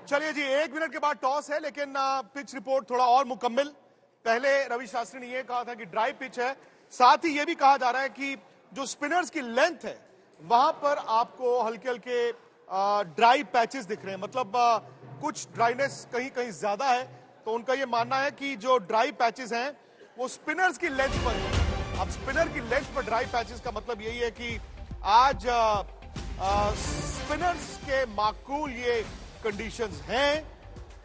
चलिए जी, 1 मिनट के बाद टॉस है, लेकिन पिच रिपोर्ट थोड़ा और मुकम्मल। पहले रवि शास्त्री ने यह कहा था कि ड्राई पिच है, साथ ही यह भी कहा जा रहा है कि जो स्पिनर्स की लेंथ है वहां पर आपको हल्के हल्के ड्राई पैचेस दिख रहे हैं, मतलब कुछ ड्राइनेस कहीं कहीं ज्यादा है। तो उनका यह मानना है कि जो ड्राई पैचेस हैं वो स्पिनर्स की लेंथ पर है। अब स्पिनर की लेंथ पर ड्राई पैचेस का मतलब यही है कि आज स्पिनर्स के माकूल ये कंडीशंस हैं।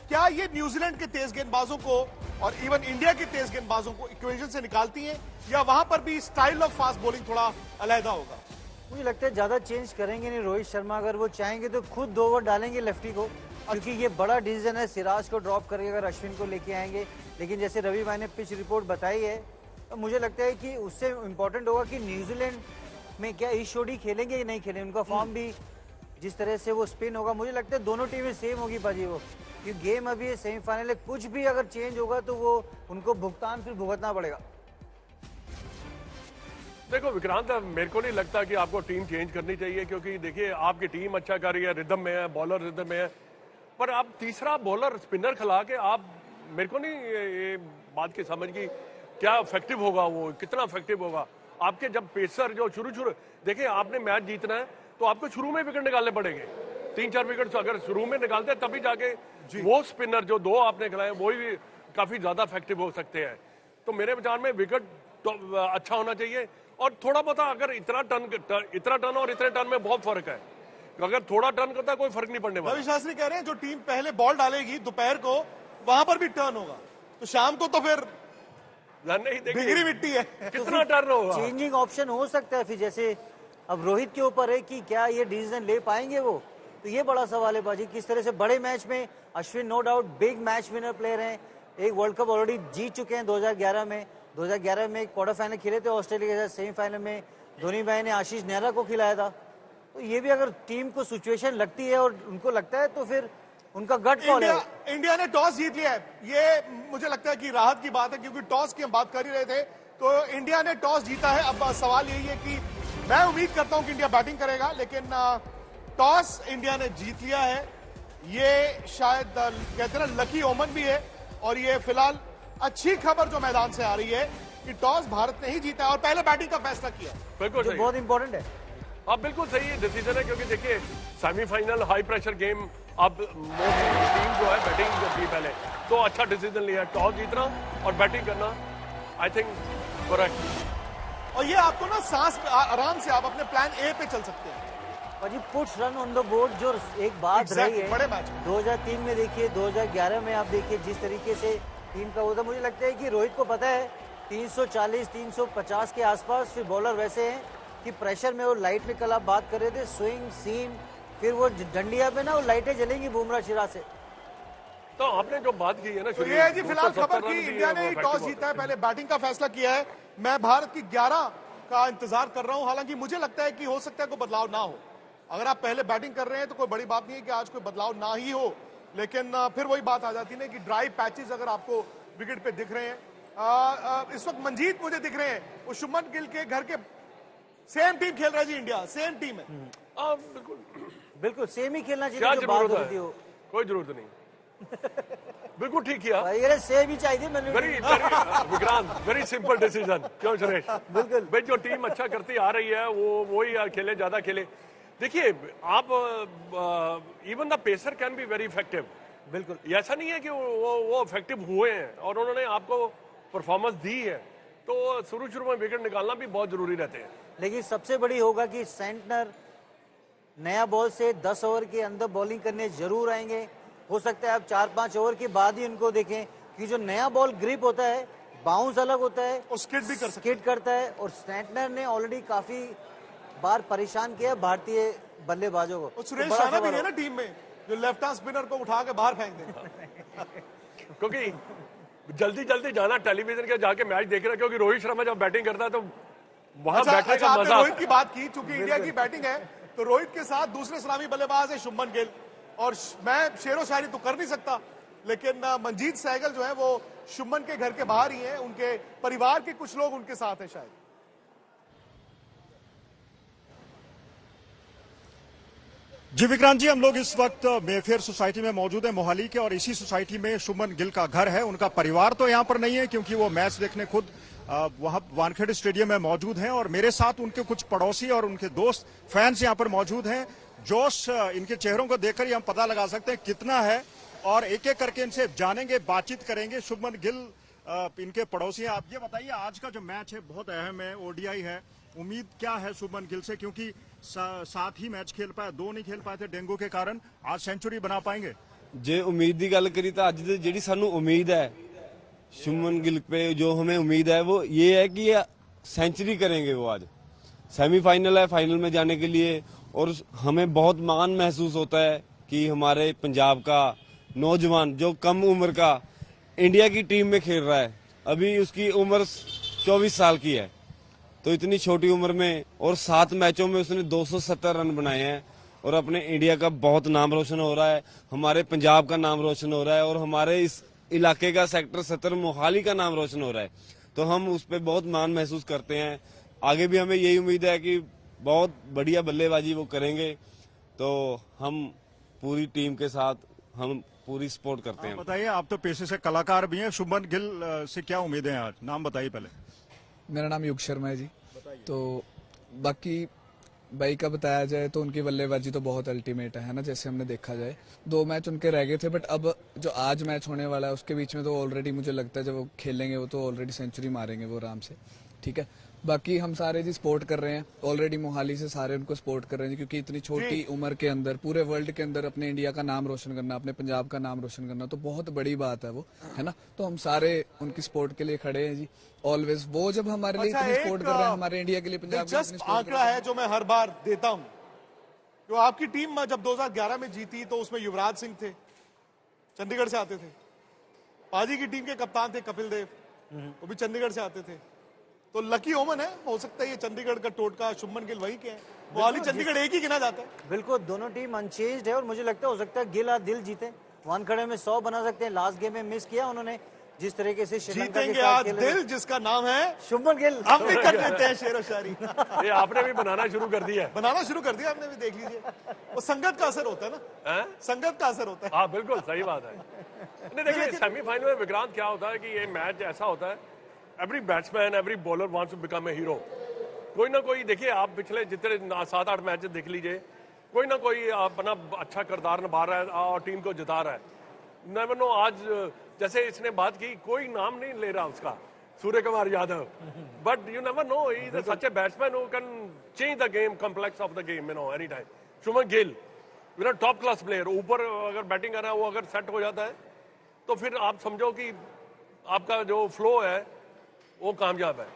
क्या ये न्यूजीलैंड के तेज गेंदबाजों को और इवन इंडिया के तेज गेंदबाजों को इक्वेशन से निकालती हैं, या वहां पर भी स्टाइल ऑफ फास्ट बॉलिंग थोड़ा अलहदा होगा? मुझे लगता है ज्यादा चेंज करेंगे नहीं रोहित शर्मा। अगर वो चाहेंगे तो खुद 2 ओवर डालेंगे लेफ्टी को, क्योंकि ये बड़ा डिसीजन है। सिराज को ड्रॉप करके अगर अश्विन को लेके आएंगे, लेकिन जैसे रवि भाई ने पिच रिपोर्ट बताई है, तो मुझे लगता है कि उससे इंपॉर्टेंट होगा कि न्यूजीलैंड में क्या ईस्ट जोड़ी खेलेंगे या नहीं खेलेंगे। उनका फॉर्म भी जिस तरह से वो स्पिन होगा, मुझे लगता है दोनों टीमें सेम होगी बाजी। वो क्योंकि गेम अभी सेमीफाइनल है, कुछ भी अगर चेंज होगा तो वो उनको भुगतान फिर भुगतना पड़ेगा। देखो विक्रांत, मेरे को नहीं लगता कि आपको टीम चेंज करनी चाहिए, क्योंकि देखिए आपकी टीम अच्छा कर रही है, रिदम में है, बॉलर रिदम में है, पर आप तीसरा बॉलर स्पिनर खिला के आप, मेरे को नहीं ये बात की समझ की क्या इफेक्टिव होगा, वो कितना इफेक्टिव होगा। आपके जब पेसर जो शुरू देखिए आपने मैच जीतना है तो आपको शुरू में विकेट निकालने पड़ेंगे। 3-4 विकेट अगर शुरू में निकालते हैं तभी जाके वो स्पिनर जो 2 आपने खिलाए वो भी काफी ज्यादा इफेक्टिव हो सकते हैं। तो मेरे विचार में विकेट तो अच्छा होना चाहिए, और थोड़ा बहुत अगर इतना टर्न और इतने टर्न में बहुत फर्क है। अगर थोड़ा टर्न करता है कोई फर्क नहीं पड़ने वाला। रवि शास्त्री कह रहे हैं जो टीम पहले बॉल डालेगी दोपहर को वहां पर भी टर्न होगा, तो शाम को तो फिर नहीं बिगड़ी मिट्टी है। कितना टर्न होगा, चेंजिंग ऑप्शन हो सकता है फिर। जैसे अब रोहित के ऊपर है कि क्या ये डिसीजन ले पाएंगे वो, तो ये बड़ा सवाल है बाजी। किस तरह से बड़े मैच में Ashwin no doubt big match winner player हैं, एक वर्ल्ड कप ऑलरेडी जीत चुके हैं 2011 में। 2011 में एक क्वार्टर फाइनल खेले थे ऑस्ट्रेलिया के साथ, सेमीफाइनल में धोनी भाई ने आशीष नेहरा को खिलाया था। तो ये भी अगर टीम को सिचुएशन लगती है और उनको लगता है तो फिर उनका गट कॉल है। इंडिया ने टॉस जीत लिया है, ये मुझे लगता है कि राहत की बात है, क्योंकि टॉस की हम बात कर ही रहे थे। तो इंडिया ने टॉस जीता है। अब सवाल यही है कि मैं उम्मीद करता हूं कि इंडिया बैटिंग करेगा, लेकिन टॉस इंडिया ने जीत लिया है। ये शायद कहते हैं ना लकी ओमन भी है, और ये फिलहाल अच्छी खबर जो मैदान से आ रही है कि टॉस भारत ने ही जीता है और पहले बैटिंग का फैसला किया, बिल्कुल जो बहुत इंपॉर्टेंट है। अब बिल्कुल सही डिसीजन है, क्योंकि देखिए सेमीफाइनल हाई प्रेशर गेम, अब टीम जो है बैटिंग की पहले, तो अच्छा डिसीजन लिया टॉस जीतना और बैटिंग करना, आई थिंक करेक्ट। और ये आपको ना सांस आराम से आप अपने प्लान ए पे चल सकते हैं। जी puts run on the board जो एक बात रही है बड़े मैच 2003 में देखिए, 2011 में आप देखिए जिस तरीके से टीम का होता, मुझे लगता है कि रोहित को पता है 340-350 के आसपास फिर बॉलर वैसे हैं कि प्रेशर में वो लाइट में, कल आप बात कर रहे थे स्विंग सीम, फिर वो डंडिया पे ना वो लाइटें जलेंगी बुमराह शिरा से। तो आपने जो बात की है ना, तो ये है जी फिलहाल खबर की इंडिया ने टॉस जीता है, पहले बैटिंग का फैसला किया है। मैं भारत की 11 का इंतजार कर रहा हूं, हालांकि मुझे लगता है कि हो सकता है कोई बदलाव ना हो। अगर आप पहले बैटिंग कर रहे हैं तो कोई बड़ी बात नहीं है कि आज कोई बदलाव ना ही हो, लेकिन फिर वही बात आ जाती है कि ड्राई पैचेस अगर आपको विकेट पे दिख रहे हैं। इस वक्त मंजीत मुझे दिख रहे हैं, वो शुभमन गिल के घर के सेम टीम खेल रहा है जी, इंडिया सेम टीम है। बिल्कुल सेम ही खेलना क्या चाहिए, जो बात जरूरत होती है, हो कोई जरूरत नहीं। बिल्कुल ठीक किया, ये सेम ही चाहिए मैंने। Very Vikrant, very simple decision. क्यों सुरेश? बिल्कुल भाई जो टीम अच्छा करती आ रही है वो ही खेले, ज्यादा खेले। देखिए आप even the pacer can be very effective. बिल्कुल ऐसा नहीं है कि वो इफेक्टिव हुए हैं और उन्होंने आपको परफॉर्मेंस दी है, तो शुरू में विकेट निकालना भी बहुत जरूरी रहते हैं। लेकिन सबसे बड़ी होगा कि सेंटनर नया बॉल से 10 ओवर के अंदर बॉलिंग करने जरूर आएंगे। हो सकता है आप 4-5 ओवर के बाद ही उनको देखें कि जो नया बॉल ग्रिप होता है, बाउंस अलग होता है और स्किड भी स्किड करता है, और सेंटनर ने ऑलरेडी काफी बार परेशान किया भारतीय बल्लेबाजों को। और सुरेश रैना भी है ना टीम में, जो लेफ्ट हैंड स्पिनर को उठा के बाहर फेंक देगा। क्योंकि जल्दी जाना टेलीविजन के जाके मैच देख रहा है, क्योंकि रोहित शर्मा जब बैटिंग करता है तो वहां बैठने का आपने मजा। रोहित की बात की, चूंकि इंडिया की बैटिंग है तो रोहित के साथ दूसरे सलामी बल्लेबाज है शुभमन गिल, और मैं शेरो शायरी तो कर नहीं सकता, लेकिन मंजीत सहगल जो है वो शुभमन के घर के बाहर ही हैं, उनके परिवार के कुछ लोग उनके साथ हैं शायद। जी विक्रांत जी, हम लोग इस वक्त मेफेयर सोसाइटी में मौजूद है मोहाली के, और इसी सोसाइटी में शुभमन गिल का घर है। उनका परिवार तो यहाँ पर नहीं है क्योंकि वो मैच देखने खुद वहां वानखेड़े स्टेडियम में मौजूद हैं, और मेरे साथ उनके कुछ पड़ोसी और उनके दोस्त फैंस यहाँ पर मौजूद हैं। जोश इनके चेहरों को देखकर ही हम पता लगा सकते हैं कितना है, और एक एक करके इनसे जानेंगे, बातचीत करेंगे। शुभमन गिल इनके पड़ोसी हैं। आप ये बताइए, आज का जो मैच है बहुत अहम है, ओडीआई है, उम्मीद क्या है शुभमन गिल से, क्योंकि साथ ही मैच खेल पाए, 2 नहीं खेल पाए थे डेंगू के कारण, आज सेंचुरी बना पाएंगे? जे उम्मीद की गल करी तो अज जी सानू उम्मीद है शुभमन गिल पे, जो हमें उम्मीद है वो ये है कि सेंचुरी करेंगे वो आज। सेमीफाइनल है, फाइनल में जाने के लिए, और हमें बहुत मान महसूस होता है कि हमारे पंजाब का नौजवान जो कम उम्र का इंडिया की टीम में खेल रहा है, अभी उसकी उम्र 24 साल की है, तो इतनी छोटी उम्र में और 7 मैचों में उसने 270 रन बनाए हैं, और अपने इंडिया का बहुत नाम रोशन हो रहा है, हमारे पंजाब का नाम रोशन हो रहा है, और हमारे इस इलाके का सेक्टर 70 मोहाली का नाम रोशन हो रहा है। तो हम उस पर बहुत मान महसूस करते हैं। आगे भी हमें यही उम्मीद है कि बहुत बढ़िया बल्लेबाजी वो करेंगे, तो हम पूरी टीम के साथ हम पूरी सपोर्ट करते हैं। बताइए, आप तो पेशे से कलाकार भी हैं, शुभमन गिल से क्या उम्मीदें हैं आज? नाम बताइए पहले। मेरा नाम युग शर्मा है जी। तो बाकी भाई का बताया जाए तो उनकी बल्लेबाजी तो बहुत अल्टीमेट है ना, जैसे हमने देखा जाए 2 मैच उनके रह गए थे, बट अब जो आज मैच होने वाला है उसके बीच में तो ऑलरेडी मुझे लगता है जब वो खेलेंगे वो तो ऑलरेडी सेंचुरी मारेंगे वो आराम से। ठीक है, बाकी हम सारे जी सपोर्ट कर रहे हैं, ऑलरेडी मोहाली से सारे उनको सपोर्ट कर रहे हैं, क्योंकि इतनी छोटी उम्र के अंदर पूरे वर्ल्ड के अंदर अपने इंडिया का नाम रोशन करना, अपने पंजाब का नाम रोशन करना तो बहुत बड़ी बात है वो, है ना। तो हम सारे उनकी सपोर्ट के लिए खड़े हैं जी, ऑलवेज। वो जब हमारे लिए इतनी सपोर्ट कर रहे हैं, हमारे इंडिया के लिए, पंजाब के लिए इतनी सपोर्ट आंकड़ा है जो मैं हर बार देता हूं। जो आपकी टीम जब 2011 में जीती तो उसमें युवराज सिंह थे, चंडीगढ़ से आते थे। पाजी की टीम के कप्तान थे कपिल देव, वो भी चंडीगढ़ से आते थे। तो लकी ओमन है, हो सकता है ये चंडीगढ़ का टोटका शुभमन गिल वही के है, मोहाली चंडीगढ़ एक ही गिना जाता है। बिल्कुल, दोनों टीम अनचेंज्ड है, और मुझे लगता है हो सकता है गिल आज दिल जीते, वानखेड़े में 100 बना सकते हैं। लास्ट गेम में मिस किया उन्होंने, जिस तरीके से श्रीलंका के जीतेंगे साथ आज खेले। दिल जिसका नाम है शुभमन गिल। हम भी कर लेते हैं शेरो शायरी। ये आपने भी बनाना शुरू कर दिया है। बनाना शुरू कर दिया हमने भी, देख लीजिए। वो संगत का असर होता है ना, संगत का असर होता है। हाँ बिल्कुल सही बात है। नहीं देखिए, सेमीफाइनल में विक्रांत क्या होता है कि ये मैच ऐसा होता है, every batsman every bowler wants to become a hero. कोई ना कोई, देखिए आप पिछले जितने 7-8 मैच देख लीजिए, कोई ना कोई अपना अच्छा किरदार निभा रहा है और टीम को जिता रहा है। नेवर नो, आज जैसे इसने बात की, कोई नाम नहीं ले रहा उसका, Surya Kumar Yadav, but you never know, he is such a batsman who can change the game, complex of the game, you know, any time. Shubman Gill top class player, ऊपर अगर बैटिंग कर रहा है वो अगर सेट हो जाता है तो फिर आप समझो कि आपका जो फ्लो है वो कामयाब है।